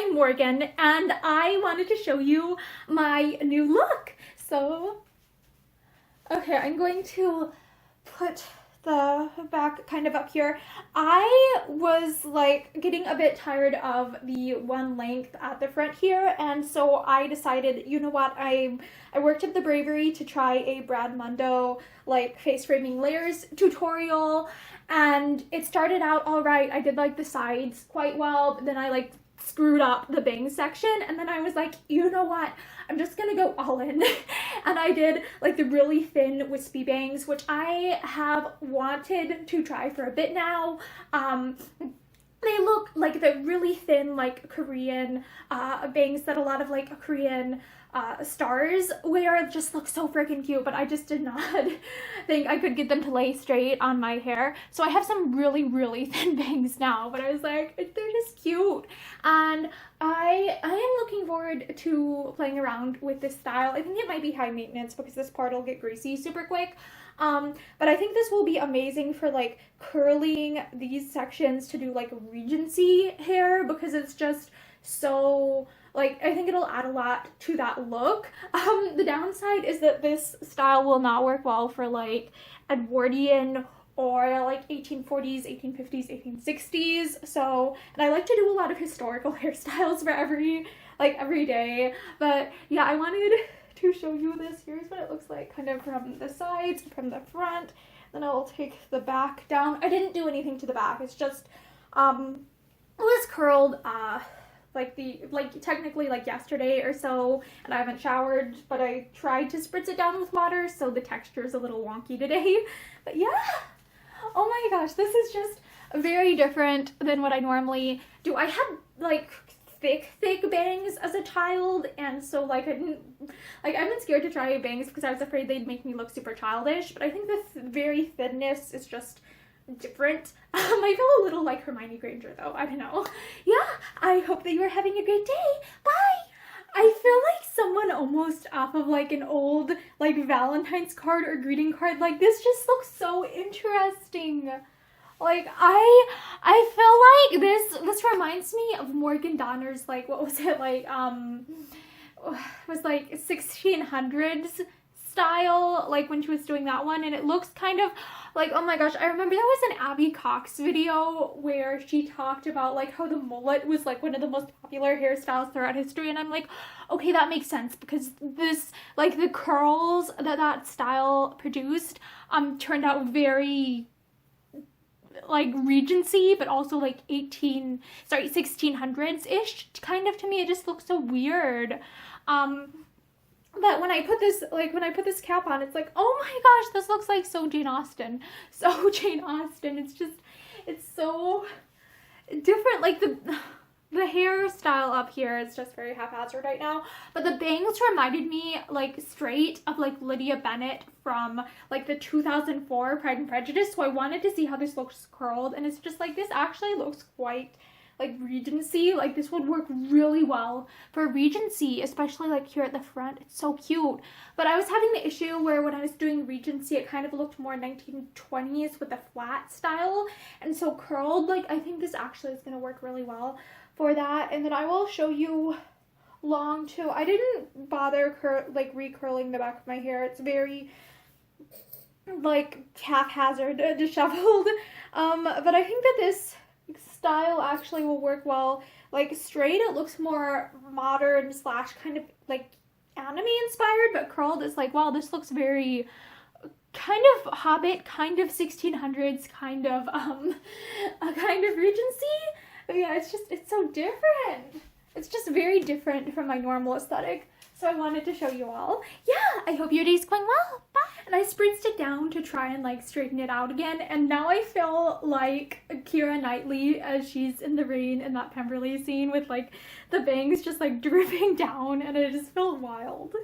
I'm Morgan, and I wanted to show you my new look. So, okay, I'm going to put the back kind of up here. I was like getting a bit tired of the one length at the front here, and so I decided, you know what, I worked up the bravery to try a Brad Mundo like face framing layers tutorial, and it started out all right. I did like the sides quite well, but then I like screwed up the bangs section, and then I was like, you know what, I'm just gonna go all in. And I did like the really thin wispy bangs, which I have wanted to try for a bit now. They look like the really thin like Korean bangs that a lot of like Korean stars wear. Just look so freaking cute, but I just did not think I could get them to lay straight on my hair. So I have some really thin bangs now, but I was like, they're just cute. And I am looking forward to playing around with this style. I think it might be high maintenance because this part will get greasy super quick. But I think this will be amazing for like curling these sections to do like Regency hair, because it's just so like, I think it'll add a lot to that look. The downside is that this style will not work well for like Edwardian or like 1840s, 1850s, 1860s. So, and I like to do a lot of historical hairstyles for every day. But yeah, I wanted to show you this. Here's what it looks like kind of from the sides, from the front. Then I'll take the back down. I didn't do anything to the back. It's just it was curled technically like yesterday or so, and I haven't showered, but I tried to spritz it down with water, so the texture is a little wonky today. But yeah, oh my gosh, this is just very different than what I normally do. I had like thick bangs as a child, and so like I've been scared to try bangs because I was afraid they'd make me look super childish, but I think the very thinness is just different. I feel a little like Hermione Granger though, I don't know. Yeah, I hope that you're having a great day. Bye! I feel like someone almost off of like an old like Valentine's card or greeting card. Like, this just looks so interesting. Like, I feel like this reminds me of Morgan Donner's, like, what was it, like, it was like 1600s style, like when she was doing that one, and it looks kind of like, oh my gosh, I remember there was an Abby Cox video where she talked about like how the mullet was like one of the most popular hairstyles throughout history, and I'm like, okay, that makes sense, because this, like, the curls that style produced turned out very like Regency, but also like 1600s-ish kind of to me. It just looks so weird. But when I put this cap on, it's like, oh my gosh, this looks like so Jane Austen. So Jane Austen. It's so different. Like the hairstyle up here is just very haphazard right now. But the bangs reminded me like straight of like Lydia Bennet from like the 2004 Pride and Prejudice. So I wanted to see how this looks curled, and it's just like, this actually looks quite like Regency. Like, this would work really well for Regency, especially like here at the front. It's so cute. But I was having the issue where when I was doing Regency, it kind of looked more 1920s with the flat style, and so curled, like, I think this actually is going to work really well for that. And then I will show you long too. I didn't bother recurling the back of my hair. It's very like haphazard, disheveled. But I think that this style actually will work well. Like, straight, it looks more modern / kind of like anime inspired, but curled is like, wow, this looks very kind of Hobbit, kind of 1600s, kind of Regency. But yeah, it's so different. It's just very different from my normal aesthetic. So I wanted to show you all. Yeah, I hope your day's going well. Bye. And I spritzed it down to try and like straighten it out again. And now I feel like Keira Knightley as she's in the rain in that Pemberley scene with like the bangs just like dripping down, and it just feels wild.